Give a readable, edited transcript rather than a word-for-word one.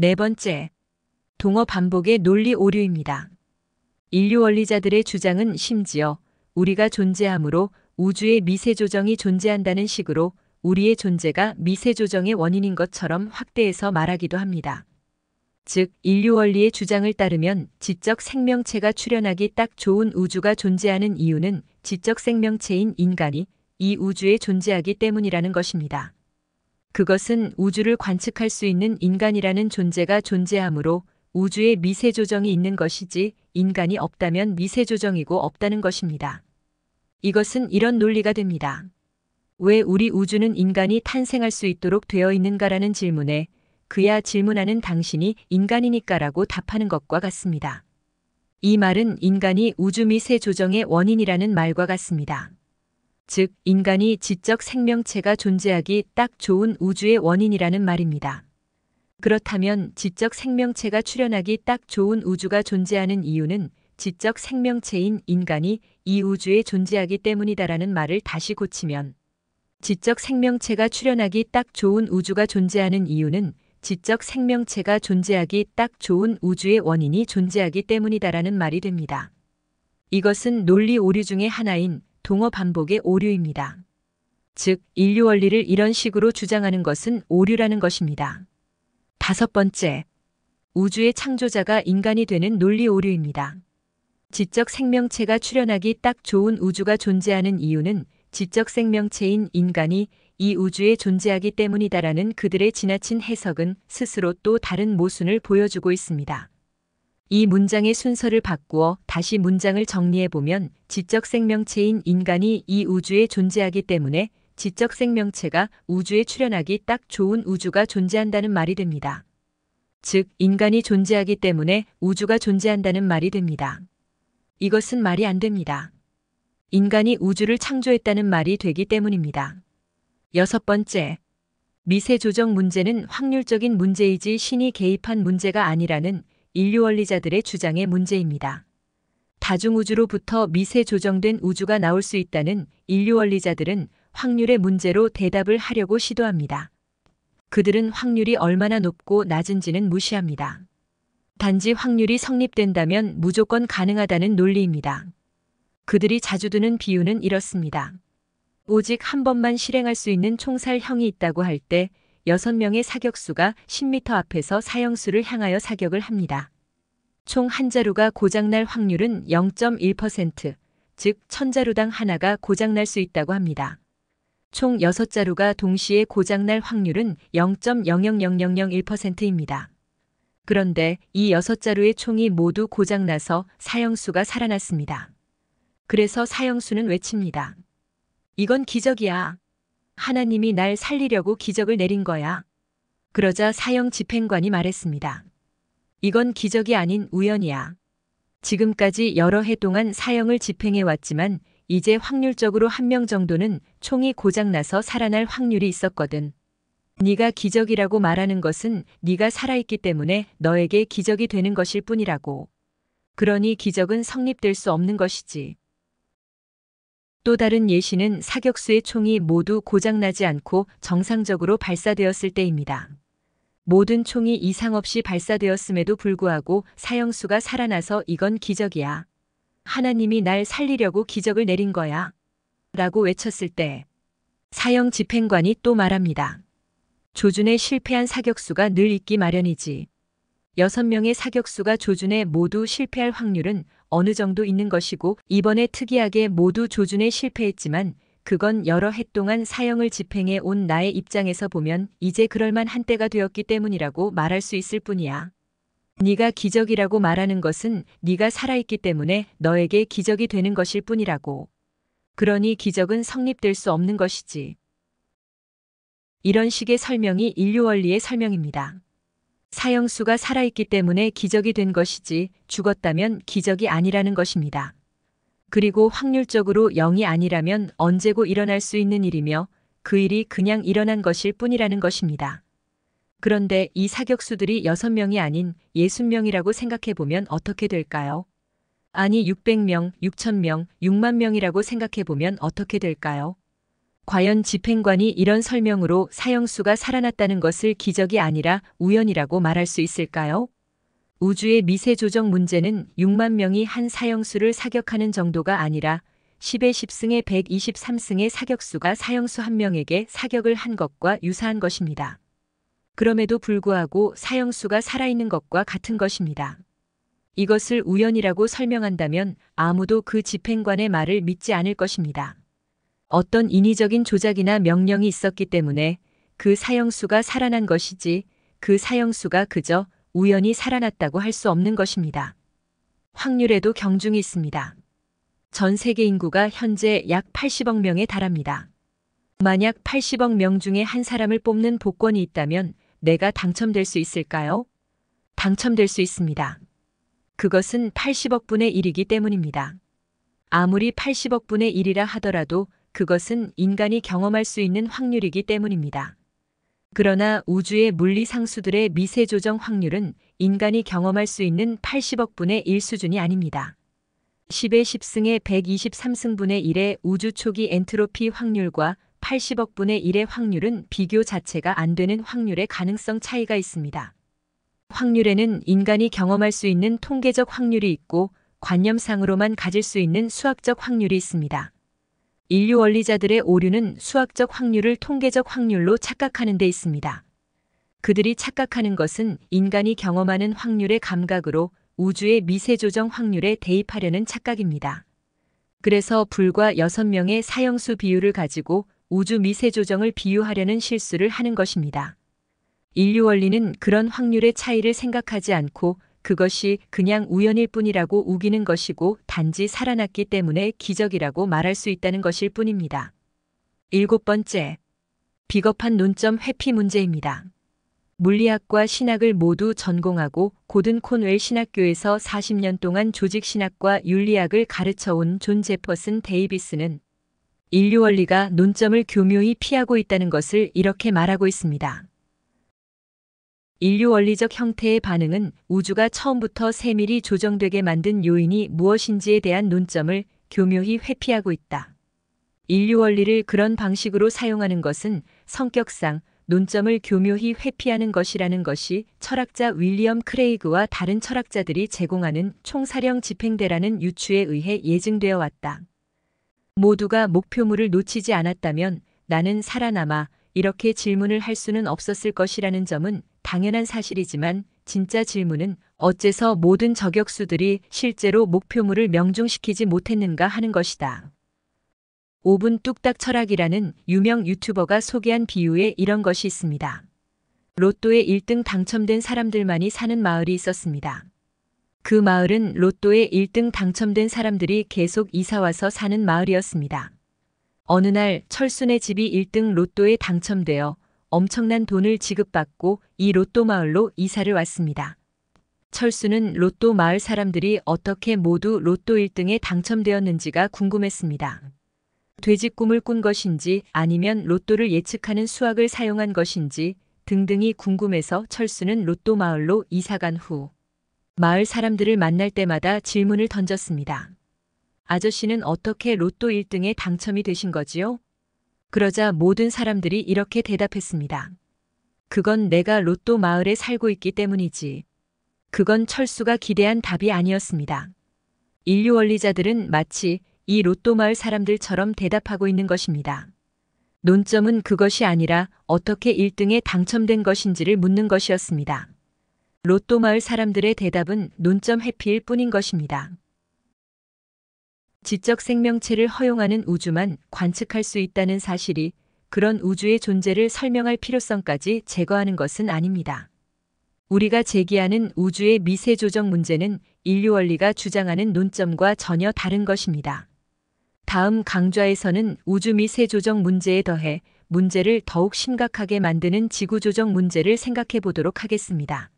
네 번째, 동어 반복의 논리 오류입니다. 인류 원리자들의 주장은 심지어 우리가 존재하므로 우주의 미세 조정이 존재한다는 식으로 우리의 존재가 미세 조정의 원인인 것처럼 확대해서 말하기도 합니다. 즉, 인류 원리의 주장을 따르면 지적 생명체가 출현하기 딱 좋은 우주가 존재하는 이유는 지적 생명체인 인간이 이 우주에 존재하기 때문이라는 것입니다. 그것은 우주를 관측할 수 있는 인간이라는 존재가 존재하므로 우주에 미세 조정이 있는 것이지 인간이 없다면 미세 조정이고 없다는 것입니다. 이것은 이런 논리가 됩니다. 왜 우리 우주는 인간이 탄생할 수 있도록 되어 있는가라는 질문에 그야 질문하는 당신이 인간이니까라고 답하는 것과 같습니다. 이 말은 인간이 우주 미세 조정의 원인이라는 말과 같습니다. 즉, 인간이 지적 생명체가 존재하기 딱 좋은 우주의 원인이라는 말입니다. 그렇다면 지적 생명체가 출현하기 딱 좋은 우주가 존재하는 이유는 지적 생명체인 인간이 이 우주에 존재하기 때문이다라는 말을 다시 고치면 지적 생명체가 출현하기 딱 좋은 우주가 존재하는 이유는 지적 생명체가 존재하기 딱 좋은 우주의 원인이 존재하기 때문이다라는 말이 됩니다. 이것은 논리 오류 중의 하나인 동어 반복의 오류입니다. 즉, 인류 원리를 이런 식으로 주장하는 것은 오류라는 것입니다. 다섯 번째, 우주의 창조자가 인간이 되는 논리 오류입니다. 지적 생명체가 출현하기 딱 좋은 우주가 존재하는 이유는 지적 생명체인 인간이 이 우주에 존재하기 때문이다라는 그들의 지나친 해석은 스스로 또 다른 모순을 보여주고 있습니다. 이 문장의 순서를 바꾸어 다시 문장을 정리해보면 지적 생명체인 인간이 이 우주에 존재하기 때문에 지적 생명체가 우주에 출현하기 딱 좋은 우주가 존재한다는 말이 됩니다. 즉, 인간이 존재하기 때문에 우주가 존재한다는 말이 됩니다. 이것은 말이 안 됩니다. 인간이 우주를 창조했다는 말이 되기 때문입니다. 여섯 번째, 미세 조정 문제는 확률적인 문제이지 신이 개입한 문제가 아니라는 인류 원리자들의 주장의 문제입니다. 다중우주로부터 미세 조정된 우주가 나올 수 있다는 인류 원리자들은 확률의 문제로 대답을 하려고 시도합니다. 그들은 확률이 얼마나 높고 낮은지는 무시합니다. 단지 확률이 성립된다면 무조건 가능하다는 논리입니다. 그들이 자주 드는 비유는 이렇습니다. 오직 한 번만 실행할 수 있는 총살형이 있다고 할 때 6명의 사격수가 10m 앞에서 사형수를 향하여 사격을 합니다. 총 한 자루가 고장날 확률은 0.1%, 즉 1000자루당 하나가 고장날 수 있다고 합니다. 총 6자루가 동시에 고장날 확률은 0.00001%입니다. 그런데 이 6자루의 총이 모두 고장나서 사형수가 살아났습니다. 그래서 사형수는 외칩니다. 이건 기적이야. 하나님이 날 살리려고 기적을 내린 거야. 그러자 사형 집행관이 말했습니다. 이건 기적이 아닌 우연이야. 지금까지 여러 해 동안 사형을 집행해 왔지만 이제 확률적으로 한 명 정도는 총이 고장나서 살아날 확률이 있었거든. 네가 기적이라고 말하는 것은 네가 살아있기 때문에 너에게 기적이 되는 것일 뿐이라고. 그러니 기적은 성립될 수 없는 것이지. 또 다른 예시는 사격수의 총이 모두 고장나지 않고 정상적으로 발사되었을 때입니다. 모든 총이 이상 없이 발사되었음에도 불구하고 사형수가 살아나서 이건 기적이야. 하나님이 날 살리려고 기적을 내린 거야. 라고 외쳤을 때 사형 집행관이 또 말합니다. 조준에 실패한 사격수가 늘 있기 마련이지. 6명의 사격수가 조준에 모두 실패할 확률은 어느 정도 있는 것이고 이번에 특이하게 모두 조준에 실패했지만 그건 여러 해 동안 사형을 집행해 온 나의 입장에서 보면 이제 그럴만 한 때가 되었기 때문이라고 말할 수 있을 뿐이야. 네가 기적이라고 말하는 것은 네가 살아있기 때문에 너에게 기적이 되는 것일 뿐이라고. 그러니 기적은 성립될 수 없는 것이지. 이런 식의 설명이 인류 원리의 설명입니다. 사형수가 살아있기 때문에 기적이 된 것이지 죽었다면 기적이 아니라는 것입니다. 그리고 확률적으로 0이 아니라면 언제고 일어날 수 있는 일이며 그 일이 그냥 일어난 것일 뿐이라는 것입니다. 그런데 이 사격수들이 6명이 아닌 60명이라고 생각해보면 어떻게 될까요? 아니 600명, 6000명, 6만 명이라고 생각해보면 어떻게 될까요? 과연 집행관이 이런 설명으로 사형수가 살아났다는 것을 기적이 아니라 우연이라고 말할 수 있을까요? 우주의 미세 조정 문제는 6만 명이 한 사형수를 사격하는 정도가 아니라 10의 10승의 123승의 사격수가 사형수 한 명에게 사격을 한 것과 유사한 것입니다. 그럼에도 불구하고 사형수가 살아있는 것과 같은 것입니다. 이것을 우연이라고 설명한다면 아무도 그 집행관의 말을 믿지 않을 것입니다. 어떤 인위적인 조작이나 명령이 있었기 때문에 그 사형수가 살아난 것이지 그 사형수가 그저 우연히 살아났다고 할 수 없는 것입니다. 확률에도 경중이 있습니다. 전 세계 인구가 현재 약 80억 명에 달합니다. 만약 80억 명 중에 한 사람을 뽑는 복권이 있다면 내가 당첨될 수 있을까요? 당첨될 수 있습니다. 그것은 80억 분의 1이기 때문입니다. 아무리 80억 분의 1이라 하더라도 그것은 인간이 경험할 수 있는 확률이기 때문입니다. 그러나 우주의 물리 상수들의 미세 조정 확률은 인간이 경험할 수 있는 80억 분의 1 수준이 아닙니다. 10의 10승의 123승분의 1의 우주 초기 엔트로피 확률과 80억 분의 1의 확률은 비교 자체가 안 되는 확률의 가능성 차이가 있습니다. 확률에는 인간이 경험할 수 있는 통계적 확률이 있고 관념상으로만 가질 수 있는 수학적 확률이 있습니다. 인류 원리자들의 오류는 수학적 확률을 통계적 확률로 착각하는 데 있습니다. 그들이 착각하는 것은 인간이 경험하는 확률의 감각으로 우주의 미세 조정 확률에 대입하려는 착각입니다. 그래서 불과 6명의 사형수 비율을 가지고 우주 미세 조정을 비유하려는 실수를 하는 것입니다. 인류 원리는 그런 확률의 차이를 생각하지 않고 그것이 그냥 우연일 뿐이라고 우기는 것이고 단지 살아났기 때문에 기적이라고 말할 수 있다는 것일 뿐입니다. 7번째, 비겁한 논점 회피 문제입니다. 물리학과 신학을 모두 전공하고 고든 코Ν웰 신학교에서 40년 동안 조직신학과 윤리학을 가르쳐온 존 제퍼슨 데이비스는 인류 원리가 논점을 교묘히 피하고 있다는 것을 이렇게 말하고 있습니다. 인류 원리적 형태의 반응은 우주가 처음부터 세밀히 조정되게 만든 요인이 무엇인지에 대한 논점을 교묘히 회피하고 있다. 인류 원리를 그런 방식으로 사용하는 것은 성격상 논점을 교묘히 회피하는 것이라는 것이 철학자 윌리엄 크레이그와 다른 철학자들이 제공하는 총사령 집행대라는 유추에 의해 예증되어 왔다. 모두가 목표물을 놓치지 않았다면 나는 살아남아 이렇게 질문을 할 수는 없었을 것이라는 점은 당연한 사실이지만 진짜 질문은 어째서 모든 저격수들이 실제로 목표물을 명중시키지 못했는가 하는 것이다. 5분 뚝딱 철학이라는 유명 유튜버가 소개한 비유에 이런 것이 있습니다. 로또에 1등 당첨된 사람들만이 사는 마을이 있었습니다. 그 마을은 로또에 1등 당첨된 사람들이 계속 이사와서 사는 마을이었습니다. 어느 날 철순의 집이 1등 로또에 당첨되어 엄청난 돈을 지급받고 이 로또 마을로 이사를 왔습니다. 철수는 로또 마을 사람들이 어떻게 모두 로또 1등에 당첨되었는지가 궁금했습니다. 돼지 꿈을 꾼 것인지 아니면 로또를 예측하는 수학을 사용한 것인지 등등이 궁금해서 철수는 로또 마을로 이사간 후 마을 사람들을 만날 때마다 질문을 던졌습니다. 아저씨는 어떻게 로또 1등에 당첨이 되신 거지요? 그러자 모든 사람들이 이렇게 대답했습니다. 그건 내가 로또 마을에 살고 있기 때문이지. 그건 철수가 기대한 답이 아니었습니다. 인류 원리자들은 마치 이 로또 마을 사람들처럼 대답하고 있는 것입니다. 논점은 그것이 아니라 어떻게 1등에 당첨된 것인지를 묻는 것이었습니다. 로또 마을 사람들의 대답은 논점 회피일 뿐인 것입니다. 지적 생명체를 허용하는 우주만 관측할 수 있다는 사실이 그런 우주의 존재를 설명할 필요성까지 제거하는 것은 아닙니다. 우리가 제기하는 우주의 미세 조정 문제는 인류 원리가 주장하는 논점과 전혀 다른 것입니다. 다음 강좌에서는 우주 미세 조정 문제에 더해 문제를 더욱 심각하게 만드는 지구 조정 문제를 생각해 보도록 하겠습니다.